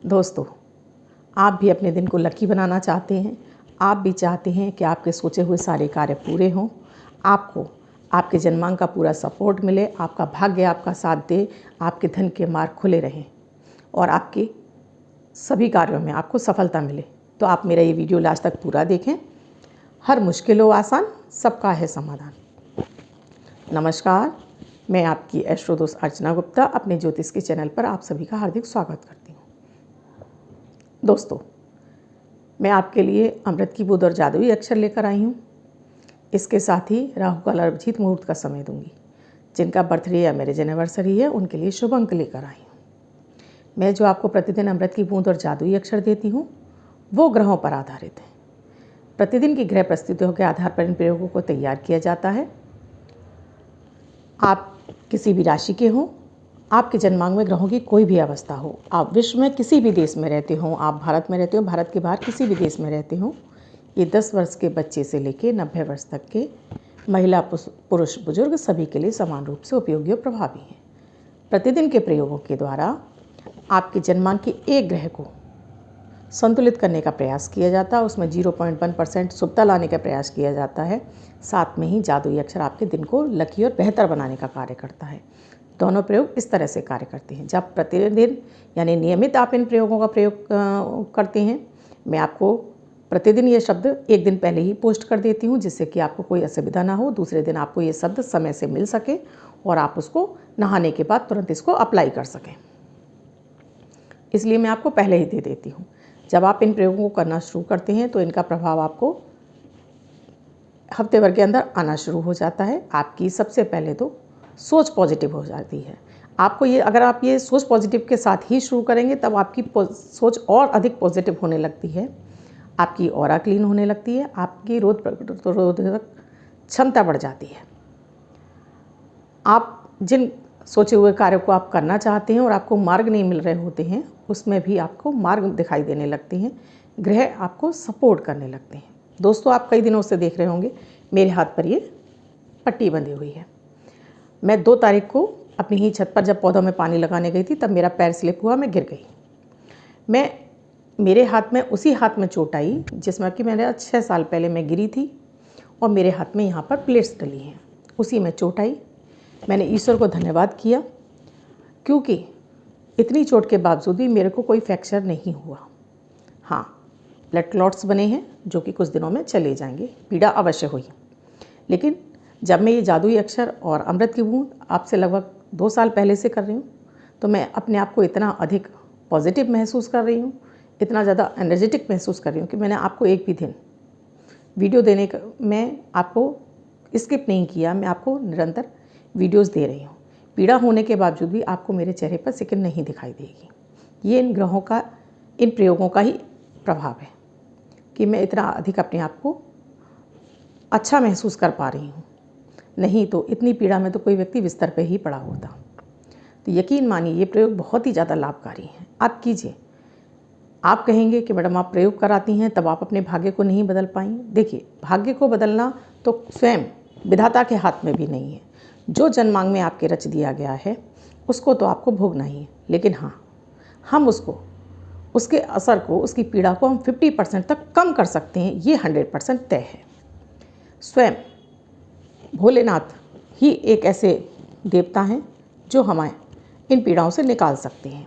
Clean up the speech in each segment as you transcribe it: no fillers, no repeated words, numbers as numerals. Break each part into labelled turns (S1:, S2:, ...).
S1: दोस्तों, आप भी अपने दिन को लकी बनाना चाहते हैं। आप भी चाहते हैं कि आपके सोचे हुए सारे कार्य पूरे हों, आपको आपके जन्मांक का पूरा सपोर्ट मिले, आपका भाग्य आपका साथ दे, आपके धन के मार्ग खुले रहें और आपके सभी कार्यों में आपको सफलता मिले। तो आप मेरा ये वीडियो लास्ट तक पूरा देखें। हर मुश्किल हो आसान, सबका है समाधान। नमस्कार, मैं आपकी एस्ट्रो दोस्त अर्चना गुप्ता अपने ज्योतिष के चैनल पर आप सभी का हार्दिक स्वागत करती हूँ। दोस्तों, मैं आपके लिए अमृत की बूंद और जादुई अक्षर लेकर आई हूँ। इसके साथ ही राहु काल और अभिजीत मुहूर्त का समय दूंगी। जिनका बर्थडे या मैरिज एनिवर्सरी है उनके लिए शुभ अंक लेकर आई हूँ। मैं जो आपको प्रतिदिन अमृत की बूंद और जादुई अक्षर देती हूँ वो ग्रहों पर आधारित है। प्रतिदिन की ग्रह परिस्थितियों के आधार पर इन प्रयोगों को तैयार किया जाता है। आप किसी भी राशि के हों, आपके जन्मांक में ग्रहों की कोई भी अवस्था हो, आप विश्व में किसी भी देश में रहते हों, आप भारत में रहते हो, भारत के बाहर किसी भी देश में रहते हों, ये 10 वर्ष के बच्चे से लेकर 90 वर्ष तक के महिला पुरुष बुजुर्ग सभी के लिए समान रूप से उपयोगी और प्रभावी हैं। प्रतिदिन के प्रयोगों के द्वारा आपके जन्मांक के एक ग्रह को संतुलित करने का प्रयास किया जाता है। उसमें 0.1% शुभता लाने का प्रयास किया जाता है। साथ में ही जादुई अक्षर आपके दिन को लकी और बेहतर बनाने का कार्य करता है। दोनों प्रयोग इस तरह से कार्य करते हैं। जब प्रतिदिन यानी नियमित आप इन प्रयोगों का प्रयोग करते हैं, मैं आपको प्रतिदिन ये शब्द एक दिन पहले ही पोस्ट कर देती हूँ, जिससे कि आपको कोई असुविधा ना हो। दूसरे दिन आपको ये शब्द समय से मिल सके और आप उसको नहाने के बाद तुरंत इसको अप्लाई कर सकें। इसलिए मैं आपको पहले ही दे देती हूँ। जब आप इन प्रयोगों को करना शुरू करते हैं तो इनका प्रभाव आपको हफ्ते भर के अंदर आना शुरू हो जाता है। आपकी सबसे पहले तो सोच पॉजिटिव हो जाती है। आपको ये अगर आप ये सोच पॉजिटिव के साथ ही शुरू करेंगे तब आपकी सोच और अधिक पॉजिटिव होने लगती है। आपकी ऑरा क्लीन होने लगती है, आपकी रोग प्रतिरोधक क्षमता बढ़ जाती है। आप जिन सोचे हुए कार्यों को आप करना चाहते हैं और आपको मार्ग नहीं मिल रहे होते हैं, उसमें भी आपको मार्ग दिखाई देने लगते हैं। ग्रह आपको सपोर्ट करने लगते हैं। दोस्तों, आप कई दिनों से देख रहे होंगे मेरे हाथ पर ये पट्टी बंधी हुई है। मैं 2 तारीख को अपनी ही छत पर जब पौधों में पानी लगाने गई थी तब मेरा पैर स्लिप हुआ, मैं गिर गई। मेरे हाथ में उसी हाथ में चोट आई जिसमें कि मेरे 6 साल पहले मैं गिरी थी और मेरे हाथ में यहाँ पर प्लेट्स डली हैं, उसी में चोट आई। मैंने ईश्वर को धन्यवाद किया क्योंकि इतनी चोट के बावजूद भी मेरे को कोई फ्रैक्चर नहीं हुआ। हाँ, ब्लड क्लॉट्स बने हैं जो कि कुछ दिनों में चले जाएंगे, पीड़ा अवश्य हुई। लेकिन जब मैं ये जादुई अक्षर और अमृत की बूंद आपसे लगभग 2 साल पहले से कर रही हूँ तो मैं अपने आप को इतना अधिक पॉजिटिव महसूस कर रही हूँ, इतना ज़्यादा एनर्जेटिक महसूस कर रही हूँ कि मैंने आपको एक भी दिन वीडियो देने का मैं आपको स्किप नहीं किया। मैं आपको निरंतर वीडियोस दे रही हूँ। पीड़ा होने के बावजूद भी आपको मेरे चेहरे पर सिकन नहीं दिखाई देगी। ये इन ग्रहों का, इन प्रयोगों का ही प्रभाव है कि मैं इतना अधिक अपने आप को अच्छा महसूस कर पा रही हूँ। नहीं तो इतनी पीड़ा में तो कोई व्यक्ति बिस्तर पर ही पड़ा होता। तो यकीन मानिए ये प्रयोग बहुत ही ज़्यादा लाभकारी है। आप कीजिए। आप कहेंगे कि मैडम आप प्रयोग कराती हैं तब आप अपने भाग्य को नहीं बदल पाई। देखिए, भाग्य को बदलना तो स्वयं विधाता के हाथ में भी नहीं है। जो जन्मांग में आपके रच दिया गया है उसको तो आपको भोगना ही है। लेकिन हाँ, हम उसको, उसके असर को, उसकी पीड़ा को हम 50% तक कम कर सकते हैं, ये 100% तय है। स्वयं भोलेनाथ ही एक ऐसे देवता हैं जो हमें इन पीड़ाओं से निकाल सकते हैं।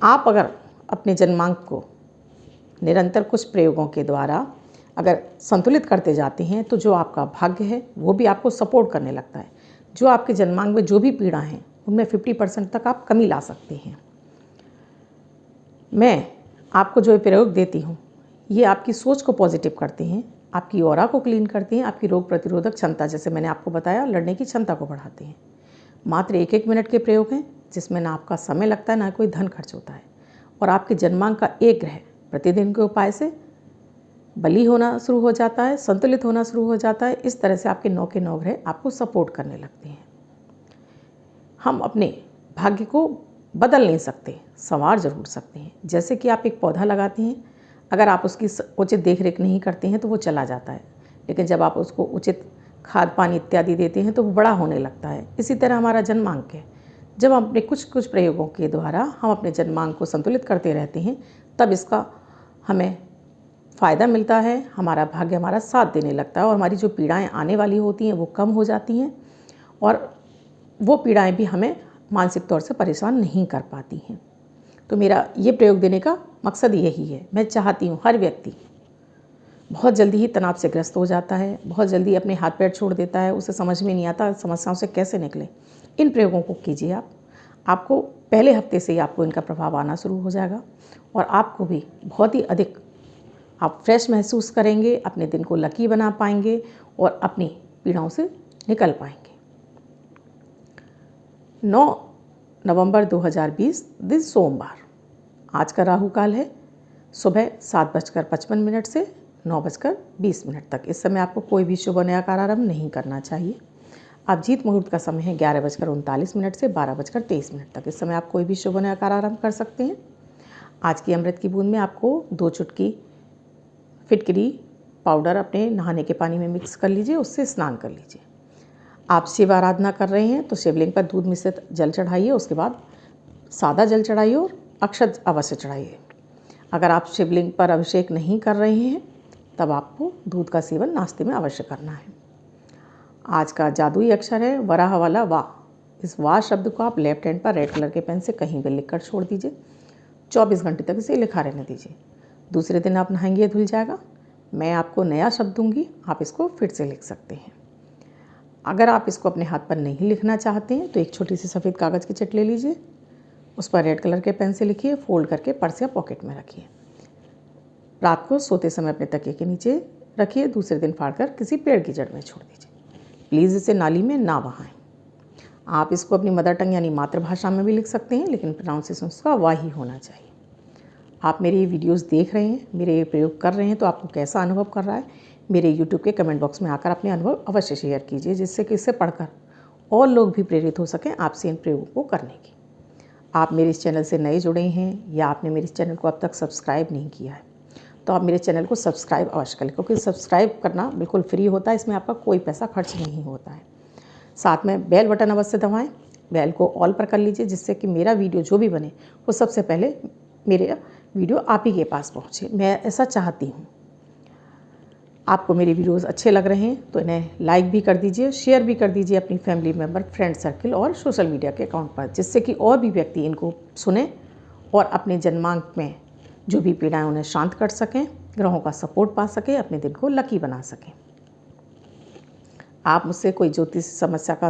S1: आप अगर अपने जन्मांक को निरंतर कुछ प्रयोगों के द्वारा अगर संतुलित करते जाते हैं तो जो आपका भाग्य है वो भी आपको सपोर्ट करने लगता है। जो आपके जन्मांक में जो भी पीड़ा हैं उनमें 50% तक आप कमी ला सकते हैं। मैं आपको जो प्रयोग देती हूँ ये आपकी सोच को पॉजिटिव करते हैं, आपकी ऑरा को क्लीन करते हैं, आपकी रोग प्रतिरोधक क्षमता, जैसे मैंने आपको बताया, लड़ने की क्षमता को बढ़ाते हैं। मात्र 1-1 मिनट के प्रयोग हैं जिसमें ना आपका समय लगता है ना कोई धन खर्च होता है। और आपके जन्मांक का एक ग्रह प्रतिदिन के उपाय से बली होना शुरू हो जाता है, संतुलित होना शुरू हो जाता है। इस तरह से आपके 9 के 9 ग्रह आपको सपोर्ट करने लगते हैं। हम अपने भाग्य को बदल नहीं सकते, संवार जरूर सकते हैं। जैसे कि आप एक पौधा लगाते हैं, अगर आप उसकी उचित देखरेख नहीं करते हैं तो वो चला जाता है, लेकिन जब आप उसको उचित खाद पानी इत्यादि देते हैं तो वो बड़ा होने लगता है। इसी तरह हमारा जन्मांक है, जब हम अपने कुछ कुछ प्रयोगों के द्वारा हम अपने जन्मांग को संतुलित करते रहते हैं, तब इसका हमें फ़ायदा मिलता है, हमारा भाग्य हमारा साथ देने लगता है और हमारी जो पीड़ाएं आने वाली होती हैं वो कम हो जाती हैं और वो पीड़ाएं भी हमें मानसिक तौर से परेशान नहीं कर पाती हैं। तो मेरा ये प्रयोग देने का मकसद यही है। मैं चाहती हूँ हर व्यक्ति बहुत जल्दी ही तनाव से ग्रस्त हो जाता है, बहुत जल्दी अपने हाथ पैर छोड़ देता है, उसे समझ में नहीं आता समस्याओं से कैसे निकले। इन प्रयोगों को कीजिए आप, आपको पहले हफ्ते से ही आपको इनका प्रभाव आना शुरू हो जाएगा और आपको भी बहुत ही अधिक आप फ्रेश महसूस करेंगे, अपने दिन को लकी बना पाएंगे और अपनी पीड़ाओं से निकल पाएंगे। 9 नवंबर 2020 दिन सोमवार। आज का राहु काल है सुबह 7:55 से 9:20 तक। इस समय आपको कोई भी शुभ नया कार्यारंभ नहीं करना चाहिए। अभिजीत मुहूर्त का समय है 11:39 से 12:23 तक। इस समय आप कोई भी शुभ नया कार्यारंभ कर सकते हैं। आज की अमृत की बूंद में आपको 2 चुटकी फिटकरी पाउडर अपने नहाने के पानी में मिक्स कर लीजिए, उससे स्नान कर लीजिए। आप शिव आराधना कर रहे हैं तो शिवलिंग पर दूध मिश्रित जल चढ़ाइए, उसके बाद सादा जल चढ़ाइए और अक्षत अवश्य चढ़ाइए। अगर आप शिवलिंग पर अभिषेक नहीं कर रहे हैं तब आपको दूध का सेवन नाश्ते में अवश्य करना है। आज का जादुई अक्षर है वराह वाला वाह। इस वाह शब्द को आप लेफ्ट हैंड पर रेड कलर के पेन से कहीं भी लिखकर छोड़ दीजिए। 24 घंटे तक इसे लिखा रहने दीजिए। दूसरे दिन आप नहाएंगे धुल जाएगा। मैं आपको नया शब्द दूंगी, आप इसको फिर से लिख सकते हैं। अगर आप इसको अपने हाथ पर नहीं लिखना चाहते हैं तो एक छोटी सी सफ़ेद कागज़ की चिट ले लीजिए, उस पर रेड कलर के पेन से लिखिए, फोल्ड करके पर्स या पॉकेट में रखिए। रात को सोते समय अपने तकिए के नीचे रखिए, दूसरे दिन फाड़कर किसी पेड़ की जड़ में छोड़ दीजिए। प्लीज़ इसे नाली में ना बहाएं। आप इसको अपनी मदर टंग यानी मातृभाषा में भी लिख सकते हैं, लेकिन प्रोनाउंसिएशन उसका वाह ही होना चाहिए। आप मेरे ये वीडियोस देख रहे हैं, मेरे ये प्रयोग कर रहे हैं, तो आपको कैसा अनुभव कर रहा है मेरे यूट्यूब के कमेंट बॉक्स में आकर अपने अनुभव अवश्य शेयर कीजिए, जिससे कि इससे पढ़कर और लोग भी प्रेरित हो सकें आपसे इन प्रयोगों को करने की। आप मेरे इस चैनल से नए जुड़े हैं या आपने मेरे इस चैनल को अब तक सब्सक्राइब नहीं किया है तो आप मेरे चैनल को सब्सक्राइब अवश्य करें, क्योंकि सब्सक्राइब करना बिल्कुल फ्री होता है, इसमें आपका कोई पैसा खर्च नहीं होता है। साथ में बेल बटन अवश्य दबाएं, बेल को ऑल पर कर लीजिए, जिससे कि मेरा वीडियो जो भी बने वो सबसे पहले मेरे वीडियो आप ही के पास पहुँचे। मैं ऐसा चाहती हूँ। आपको मेरे वीडियोस अच्छे लग रहे हैं तो इन्हें लाइक भी कर दीजिए, शेयर भी कर दीजिए अपनी फैमिली मेम्बर, फ्रेंड सर्किल और सोशल मीडिया के अकाउंट पर, जिससे कि और भी व्यक्ति इनको सुने और अपने जन्मांक में जो भी पीड़ाएं उन्हें शांत कर सकें, ग्रहों का सपोर्ट पा सकें, अपने दिन को लकी बना सकें। आप मुझसे कोई ज्योतिष समस्या का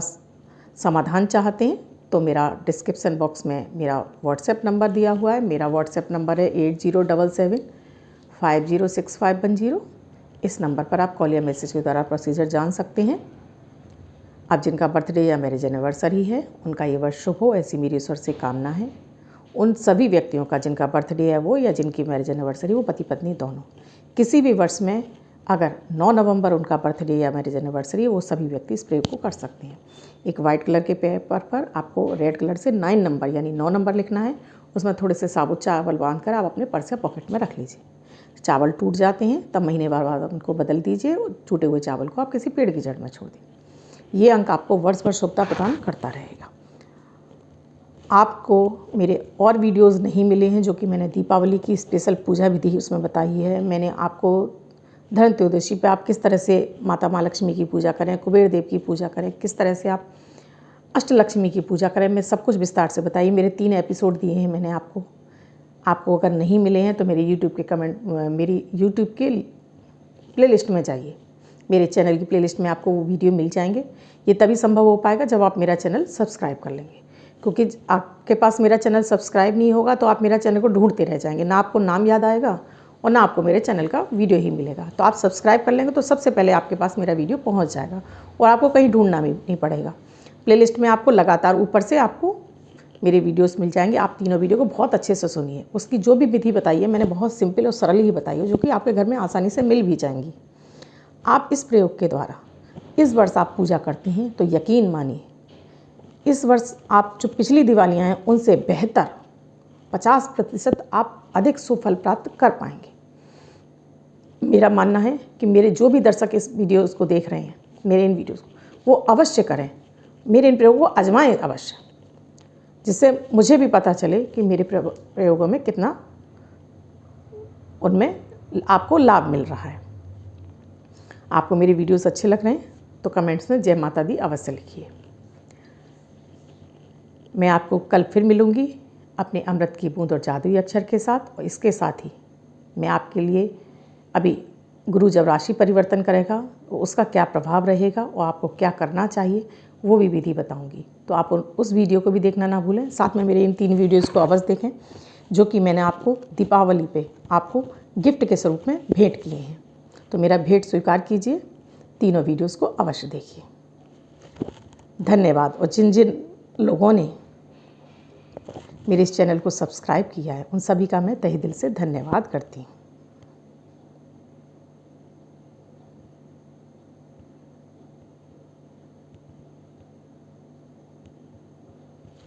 S1: समाधान चाहते हैं तो मेरा डिस्क्रिप्शन बॉक्स में मेरा व्हाट्सएप नंबर दिया हुआ है। मेरा व्हाट्सएप नंबर है 8077506510। इस नंबर पर आप कॉल या मैसेज के द्वारा प्रोसीजर जान सकते हैं। अब जिनका बर्थडे या मैरिज एनिवर्सरी है उनका ये वर्ष शुभ हो, ऐसी मेरी ईश्वर से कामना है। उन सभी व्यक्तियों का जिनका बर्थडे है वो या जिनकी मैरिज एनिवर्सरी वो पति पत्नी दोनों, किसी भी वर्ष में अगर 9 नवंबर उनका बर्थडे या मैरिज एनिवर्सरी है, वो सभी व्यक्ति इस प्रयोग को कर सकते हैं। एक वाइट कलर के पेपर पर आपको रेड कलर से 9 नंबर यानी 9 नंबर लिखना है। उसमें थोड़े से साबुत चावल बांधकर आप अपने पर्स या पॉकेट में रख लीजिए। चावल टूट जाते हैं तब महीने बाद उनको बदल दीजिए। टूटे हुए चावल को आप किसी पेड़ की जड़ में छोड़ दीजिए। ये अंक आपको वर्ष भर शुभता प्रदान करता रहेगा। आपको मेरे और वीडियोस नहीं मिले हैं जो कि मैंने दीपावली की स्पेशल पूजा विधि उसमें बताई है। मैंने आपको धन त्रयोदशी पे आप किस तरह से माता माँ लक्ष्मी की पूजा करें, कुबेर देव की पूजा करें, किस तरह से आप अष्टलक्ष्मी की पूजा करें, मैं सब कुछ विस्तार से बताइए। मेरे 3 एपिसोड दिए हैं मैंने आपको अगर नहीं मिले हैं तो मेरे यूट्यूब के प्लेलिस्ट में जाइए। मेरे चैनल की प्लेलिस्ट में आपको वो वीडियो मिल जाएंगे। ये तभी संभव हो पाएगा जब आप मेरा चैनल सब्सक्राइब कर लेंगे, क्योंकि आपके पास मेरा चैनल सब्सक्राइब नहीं होगा तो आप मेरा चैनल को ढूंढते रह जाएंगे, ना आपको नाम याद आएगा और ना आपको मेरे चैनल का वीडियो ही मिलेगा। तो आप सब्सक्राइब कर लेंगे तो सबसे पहले आपके पास मेरा वीडियो पहुँच जाएगा और आपको कहीं ढूंढना भी नहीं पड़ेगा। प्लेलिस्ट में आपको लगातार ऊपर से आपको मेरे वीडियोस मिल जाएंगे। आप तीनों वीडियो को बहुत अच्छे से सुनिए। उसकी जो भी विधि बताई है मैंने बहुत सिंपल और सरल ही बताई है, जो कि आपके घर में आसानी से मिल भी जाएंगी। आप इस प्रयोग के द्वारा इस वर्ष आप पूजा करते हैं तो यकीन मानिए इस वर्ष आप जो पिछली दिवालियाँ हैं उनसे बेहतर 50% आप अधिक सुफल प्राप्त कर पाएंगे। मेरा मानना है कि मेरे जो भी दर्शक इस वीडियोस को देख रहे हैं, मेरे इन वीडियोस को वो अवश्य करें, मेरे इन प्रयोगों को आजमाएं अवश्य। जिससे मुझे भी पता चले कि मेरे प्रयोगों में कितना उनमें आपको लाभ मिल रहा है। आपको मेरी वीडियोस अच्छे लग रहे हैं तो कमेंट्स में जय माता दी अवश्य लिखिए। मैं आपको कल फिर मिलूँगी अपने अमृत की बूंद और जादुई अक्षर के साथ। और इसके साथ ही मैं आपके लिए अभी गुरु जब राशि परिवर्तन करेगा तो उसका क्या प्रभाव रहेगा और आपको क्या करना चाहिए वो भी विधि बताऊंगी। तो आप उस वीडियो को भी देखना ना भूलें। साथ में मेरे इन 3 वीडियोज़ को अवश्य देखें जो कि मैंने आपको दीपावली पे आपको गिफ्ट के स्वरूप में भेंट किए हैं। तो मेरा भेंट स्वीकार कीजिए, तीनों वीडियोज़ को अवश्य देखिए। धन्यवाद। और जिन जिन लोगों ने मेरे इस चैनल को सब्सक्राइब किया है उन सभी का मैं तहे दिल से धन्यवाद करती हूँ।